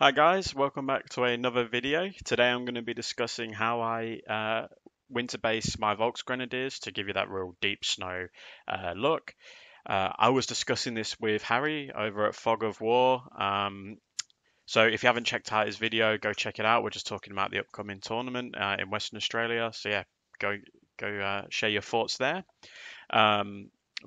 Hi guys, welcome back to another video. Today I'm going to be discussing how I winter base my Volksgrenadiers to give you that real deep snow look. I was discussing this with Harry over at Fog of War. So if you haven't checked out his video, go check it out. We're just talking about the upcoming tournament in Western Australia. So yeah, go share your thoughts there.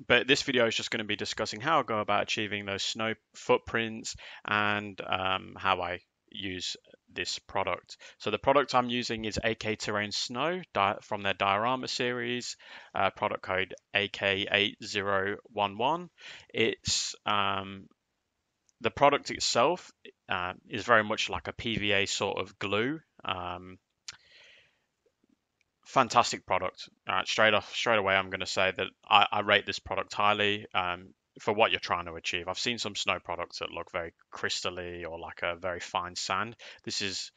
But this video is just going to be discussing how I go about achieving those snow footprints and how I use this product. So the product I'm using is AK Terrain Snow from their diorama series, product code AK8011. It's the product itself is very much like a PVA sort of glue. Fantastic product. Straight away, I'm going to say that I rate this product highly for what you're trying to achieve. I've seen some snow products that look very crystally or like a very fine sand. This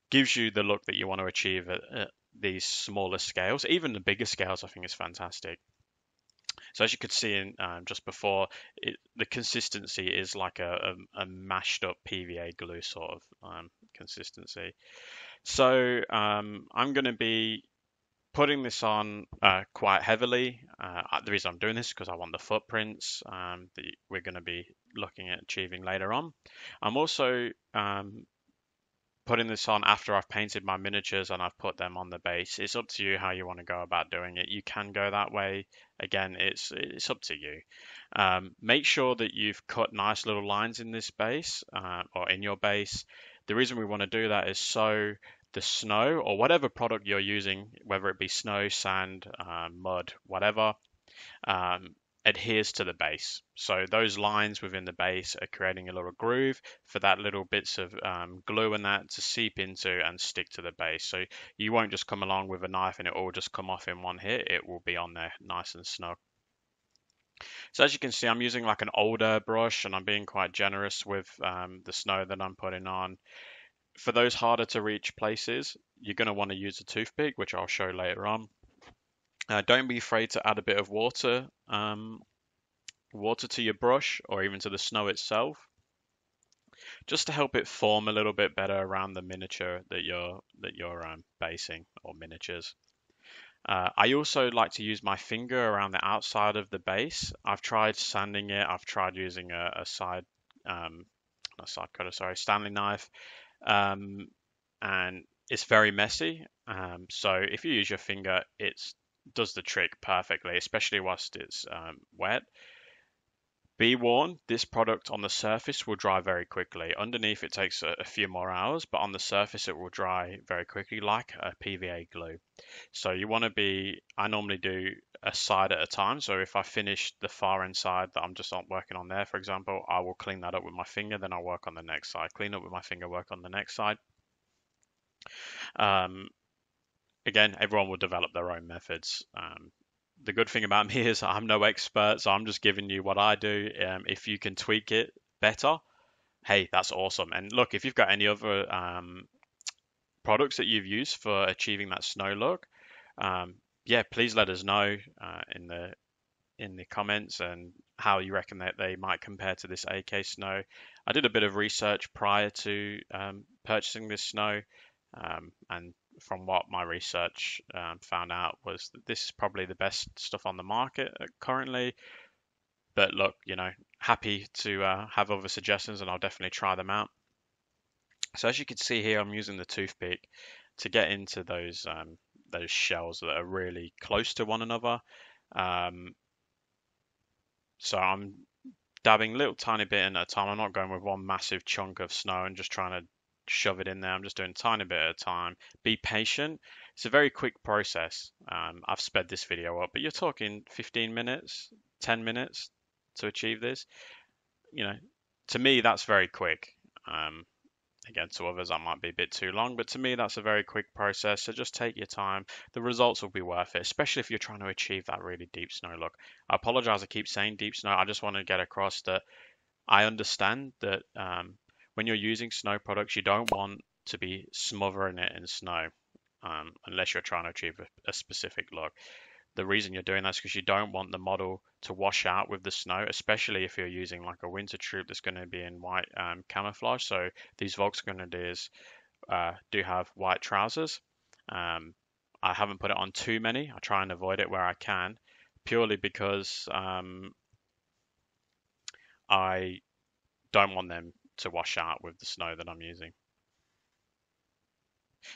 gives you the look that you want to achieve at these smaller scales. Even the bigger scales, I think, is fantastic. So as you could see in just before, the consistency is like a mashed up PVA glue sort of consistency. So I'm going to be putting this on quite heavily. The reason I'm doing this is because I want the footprints that we're going to be looking at achieving later on. I'm also putting this on after I've painted my miniatures and I've put them on the base. It's up to you how you want to go about doing it. You can go that way. Again, it's up to you. Make sure that you've cut nice little lines in this base or in your base. The reason we want to do that is so the snow or whatever product you're using, whether it be snow, sand, mud, whatever, adheres to the base. So those lines within the base are creating a little groove for that little bits of glue and that to seep into and stick to the base. So you won't just come along with a knife and it will just come off in one hit. It will be on there nice and snug. So as you can see, I'm using like an older brush and I'm being quite generous with the snow that I'm putting on. For those harder to reach places, you're going to want to use a toothpick, which I'll show later on. Don't be afraid to add a bit of water to your brush or even to the snow itself, just to help it form a little bit better around the miniature that you're basing or miniatures. I also like to use my finger around the outside of the base. I've tried sanding it. I've tried using a side, not a side cutter, sorry, Stanley knife, and it's very messy. So if you use your finger, it does the trick perfectly, especially whilst it's wet. Be warned, this product on the surface will dry very quickly. Underneath it takes a few more hours, but on the surface it will dry very quickly like a PVA glue. So you want to be, I normally do a side at a time. So if I finish the far end side that I'm just not working on there, for example, I will clean that up with my finger, then I'll work on the next side. Clean up with my finger, work on the next side. Again, everyone will develop their own methods. The good thing about me is I'm no expert, so I'm just giving you what I do. If you can tweak it better, hey, that's awesome. And look, if you've got any other products that you've used for achieving that snow look, yeah, please let us know in the comments and how you reckon that they might compare to this AK snow. I did a bit of research prior to purchasing this snow, and from what my research found out was that this is probably the best stuff on the market currently. But look, happy to have other suggestions and I'll definitely try them out. So as you can see here, I'm using the toothpick to get into those shells that are really close to one another. So I'm dabbing a little tiny bit in at a time. I'm not going with one massive chunk of snow and just trying to shove it in there. I'm just doing a tiny bit at a time. Be patient. It's a very quick process. I've sped this video up, but you're talking 15 minutes, 10 minutes to achieve this. To me, that's very quick. Again, to others, that might be a bit too long, but to me, that's a very quick process. So just take your time. The results will be worth it, especially if you're trying to achieve that really deep snow look. I apologize, I keep saying deep snow. I just want to get across that I understand that when you're using snow products, you don't want to be smothering it in snow unless you're trying to achieve a specific look. The reason you're doing that is because you don't want the model to wash out with the snow, especially if you're using like a winter troop that's going to be in white camouflage. So these Volksgrenadiers do have white trousers. Um, I haven't put it on too many. I try and avoid it where I can, purely because I don't want them to wash out with the snow that I'm using.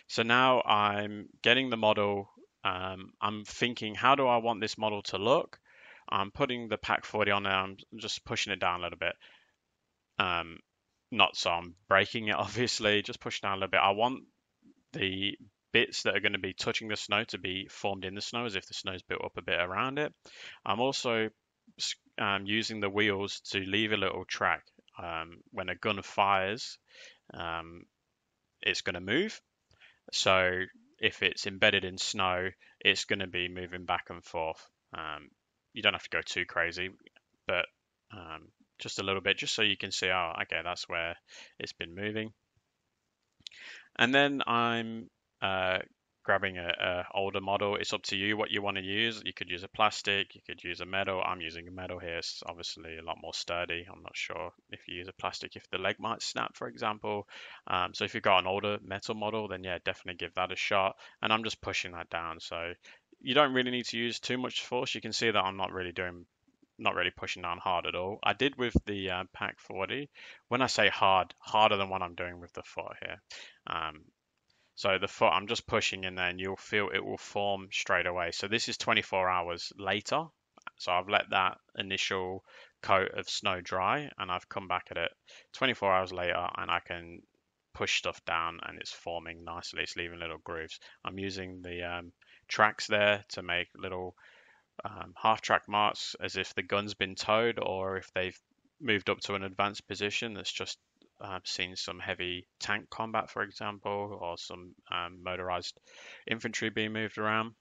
So now I'm getting the model. I'm thinking, how do I want this model to look? I'm putting the Pack 40 on there. I'm just pushing it down a little bit. Um, Not so I'm breaking it, obviously, just push down a little bit. I want the bits that are going to be touching the snow to be formed in the snow as if the snow's built up a bit around it. I'm also using the wheels to leave a little track. When a gun fires, it's going to move. So if it's embedded in snow, it's going to be moving back and forth. You don't have to go too crazy, but just a little bit, just so you can see, oh, okay, that's where it's been moving. And then I'm grabbing a older model. It's up to you what you want to use. You could use a plastic, you could use a metal. I'm using a metal here. It's obviously a lot more sturdy. I'm not sure if you use a plastic, if the leg might snap, for example. So if you've got an older metal model, then yeah, definitely give that a shot. And I'm just pushing that down. So you don't really need to use too much force. You can see that I'm not really pushing down hard at all. I did with the Pack 40. When I say hard, harder than what I'm doing with the foot here. So the foot, I'm just pushing in there and you'll feel it will form straight away. So this is 24 hours later. So I've let that initial coat of snow dry and I've come back at it 24 hours later and I can push stuff down and it's forming nicely. It's leaving little grooves. I'm using the tracks there to make little half track marks as if the gun's been towed or if they've moved up to an advanced position that's just seen some heavy tank combat, for example, or some motorized infantry being moved around.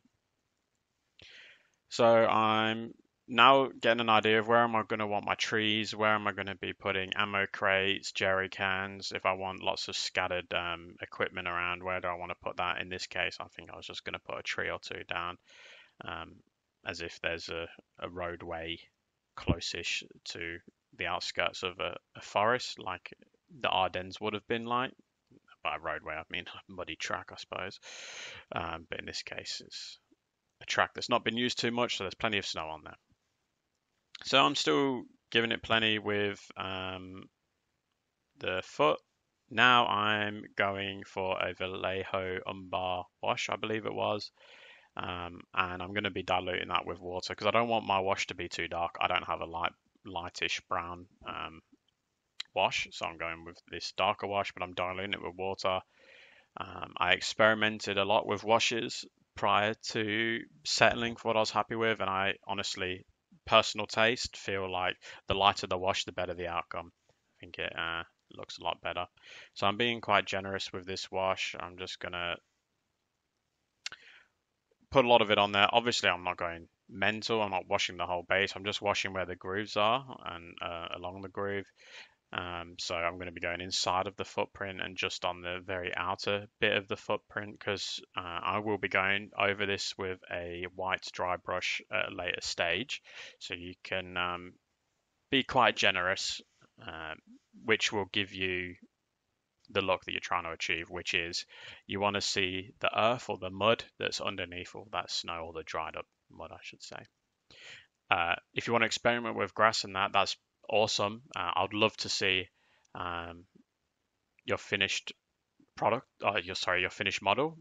So I'm now getting an idea of where am I going to want my trees, where am I going to be putting ammo crates, jerry cans, if I want lots of scattered equipment around, where do I want to put that? In this case, I think I was just going to put a tree or two down, as if there's a roadway close-ish to the outskirts of a forest, like the Ardennes would have been like. By roadway, I mean a muddy track, I suppose. But in this case, it's a track that's not been used too much, so there's plenty of snow on there. So I'm still giving it plenty with the foot. Now I'm going for a Vallejo Umbar wash, I believe it was. And I'm going to be diluting that with water because I don't want my wash to be too dark. I don't have a lightish brown wash, so I'm going with this darker wash, but I'm diluting it with water. I experimented a lot with washes prior to settling for what I was happy with, and I honestly, personal taste, feel like the lighter the wash, the better the outcome. I think it looks a lot better. So I'm being quite generous with this wash. I'm just gonna put a lot of it on there. Obviously, I'm not going mental. I'm not washing the whole base. I'm just washing where the grooves are and along the groove. So I'm going to be going inside of the footprint and just on the very outer bit of the footprint because I will be going over this with a white dry brush at a later stage. So you can be quite generous, which will give you the look that you're trying to achieve, which is you want to see the earth or the mud that's underneath all that snow, or the dried up mud, I should say. If you want to experiment with grass and that's awesome. I'd love to see your finished product, your finished model,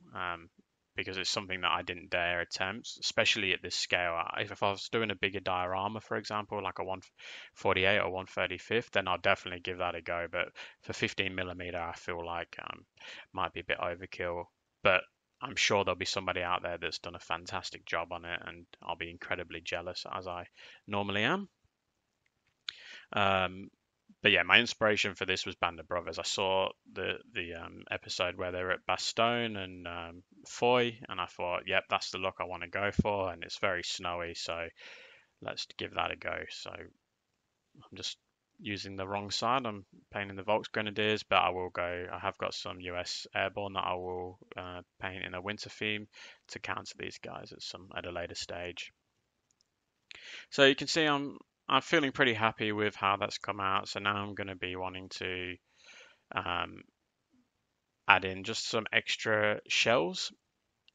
because it's something that I didn't dare attempt, especially at this scale. If I was doing a bigger diorama, for example, like a 148 or 135th, then I'll definitely give that a go. But for 15mm, I feel like might be a bit overkill. But I'm sure there'll be somebody out there that's done a fantastic job on it, and I'll be incredibly jealous, as I normally am. But yeah, my inspiration for this was Band of Brothers. I saw the episode where they were at Bastogne and Foy, and I thought, yep, that's the look I want to go for, and it's very snowy, so let's give that a go. So I'm just using the wrong side. I'm painting the Volks Grenadiers, but I have got some US Airborne that I will paint in a winter theme to counter these guys at a later stage. So you can see I'm feeling pretty happy with how that's come out. So now I'm going to be wanting to um, add in just some extra shells,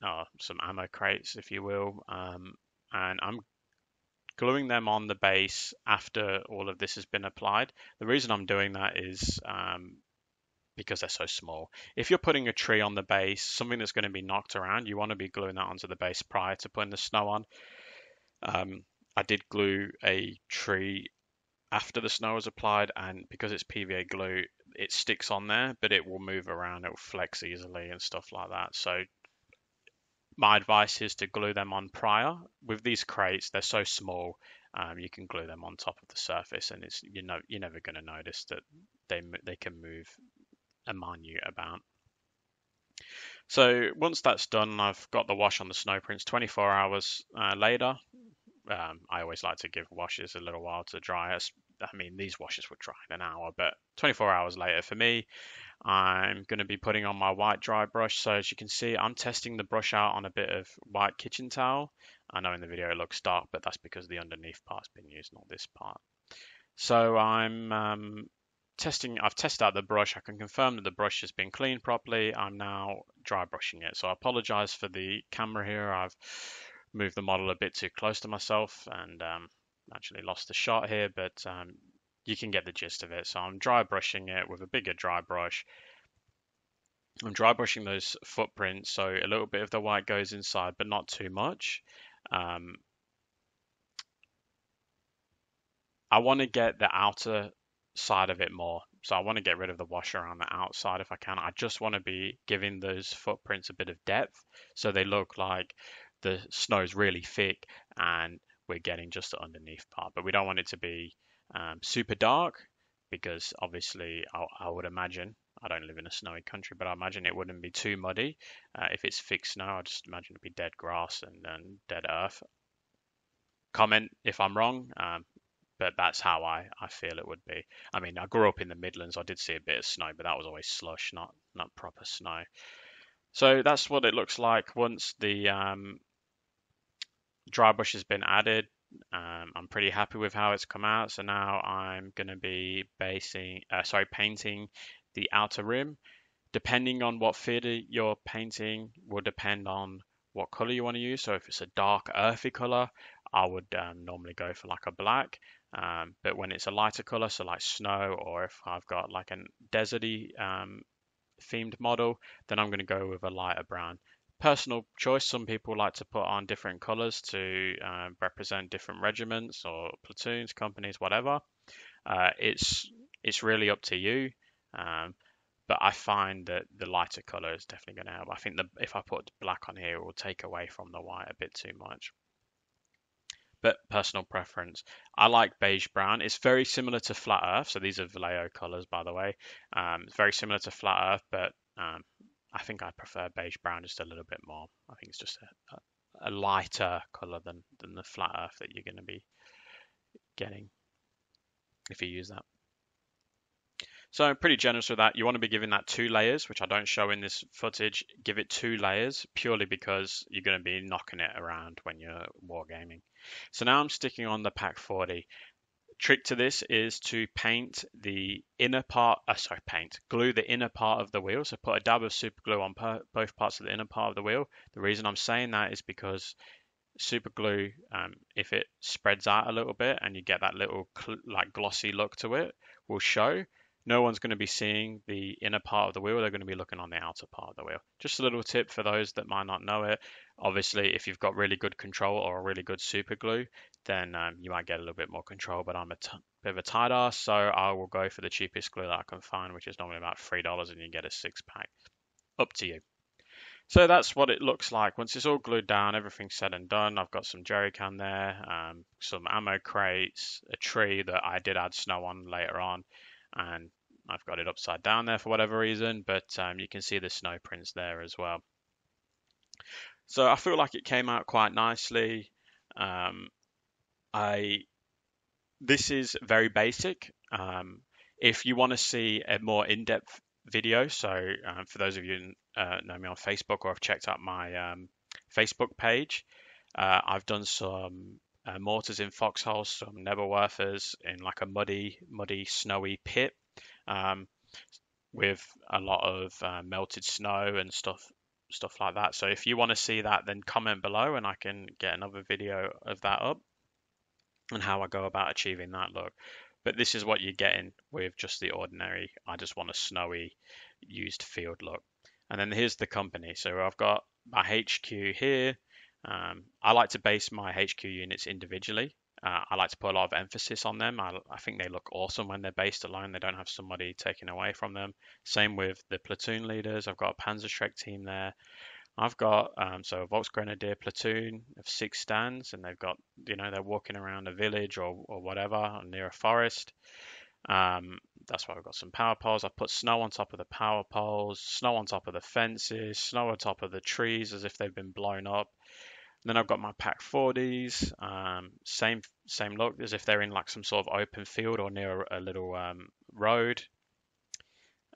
or some ammo crates, if you will, and I'm gluing them on the base after all of this has been applied. The reason I'm doing that is because they're so small. If you're putting a tree on the base, something that's going to be knocked around, you want to be gluing that onto the base prior to putting the snow on. I did glue a tree after the snow was applied, and because it's PVA glue, it sticks on there, but it will move around, it will flex easily and stuff like that. So my advice is to glue them on prior. With these crates, they're so small, you can glue them on top of the surface, and you're never going to notice that they can move a minute amount. So once that's done, I've got the wash on the snow prints. 24 hours later, I always like to give washes a little while to dry. I mean, these washes would dry in an hour, but 24 hours later for me, I'm going to be putting on my white dry brush. So as you can see, I'm testing the brush out on a bit of white kitchen towel. I know in the video it looks dark, but that's because the underneath part's been used, not this part. So I've tested out the brush. I can confirm that the brush has been cleaned properly. I'm now dry brushing it. So I apologize for the camera here. I've moved the model a bit too close to myself and actually lost the shot here, but you can get the gist of it. So I'm dry brushing it with a bigger dry brush. I'm dry brushing those footprints, so a little bit of the white goes inside, but not too much. I want to get the outer side of it more. So I want to get rid of the wash around the outside if I can. I just want to be giving those footprints a bit of depth so they look like the snow's really thick and we're getting just the underneath part. But we don't want it to be super dark because obviously I would imagine, I don't live in a snowy country, but I imagine it wouldn't be too muddy. If it's thick snow, I just imagine it'd be dead grass and dead earth. Comment if I'm wrong. But that's how I feel it would be. I mean, I grew up in the Midlands. I did see a bit of snow, but that was always slush, not proper snow. So that's what it looks like once the dry brush has been added. I'm pretty happy with how it's come out. So now I'm going to be painting the outer rim. Depending on what theater you're painting will depend on what color you want to use. So if it's a dark earthy color, I would normally go for like a black. But when it's a lighter color, so like snow, or if I've got like a deserty themed model, then I'm going to go with a lighter brown. Personal choice. Some people like to put on different colors to represent different regiments or platoons, companies, whatever. It's really up to you. But I find that the lighter color is definitely going to help. I think if I put black on here, it will take away from the white a bit too much. But personal preference. I like beige brown. It's very similar to Flat Earth. So these are Vallejo colors, by the way. It's very similar to Flat Earth, but I think I prefer beige brown just a little bit more. I think it's just a lighter color than the Flat Earth that you're going to be getting if you use that. So I'm pretty generous with that. You want to be giving that 2 layers, which I don't show in this footage. Give it 2 layers purely because you're going to be knocking it around when you're wargaming. So now I'm sticking on the Pack 40. Trick to this is to paint the inner part, glue the inner part of the wheel. So put a dab of super glue on both parts of the inner part of the wheel. The reason I'm saying that is because super glue, if it spreads out a little bit and you get that little like glossy look to it, will show. No one's going to be seeing the inner part of the wheel. They're going to be looking on the outer part of the wheel. Just a little tip for those that might not know it. Obviously, if you've got really good control or a really good super glue, then you might get a little bit more control. But I'm a bit of a tight ass, so I will go for the cheapest glue that I can find, which is normally about $3, and you get a 6-pack. Up to you. So that's what it looks like. Once it's all glued down, everything's said and done. I've got some jerry can there, some ammo crates, a tree that I did add snow on later on, and I've got it upside down there for whatever reason, but you can see the snow prints there as well. So I feel like it came out quite nicely. I This is very basic. If you want to see a more in-depth video, so for those of you know me on Facebook or have checked out my Facebook page, I've done some mortars in foxholes, some Nebelwerfers in like a muddy, snowy pit um, with a lot of melted snow and stuff like that. So if you want to see that, then comment below and I can get another video of that up and how I go about achieving that look. But this is what you're getting with just the ordinary, I just want a snowy used field look. And then here's the company. So I've got my HQ here. I like to base my HQ units individually. I like to put a lot of emphasis on them. I think they look awesome when they're based alone. They don't have somebody taken away from them. Same with the platoon leaders. I've got a Panzerschreck team there. I've got so a Volksgrenadier platoon of 6 stands, and they've got they're walking around a village or whatever or near a forest. That's why I've got some power poles. I put snow on top of the power poles, snow on top of the fences, snow on top of the trees as if they've been blown up. And then I've got my Pack 40s, same look as if they're in like some sort of open field or near a little road.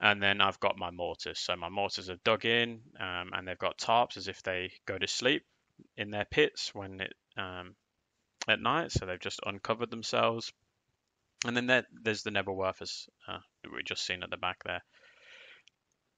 And then I've got my mortars. So my mortars are dug in, and they've got tarps as if they go to sleep in their pits when at night. So they've just uncovered themselves. And then there's the Nebelwerfers that we just seen at the back there.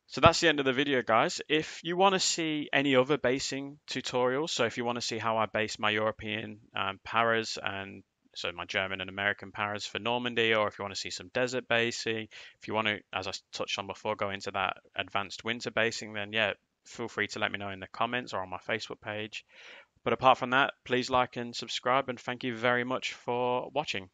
So that's the end of the video, guys. If you want to see any other basing tutorials, so if you want to see how I base my European paras and so my German and American paras for Normandy, or if you want to see some desert basing, if you want to, as I touched on before, go into that advanced winter basing, then yeah, feel free to let me know in the comments or on my Facebook page. But apart from that, please like and subscribe, and thank you very much for watching.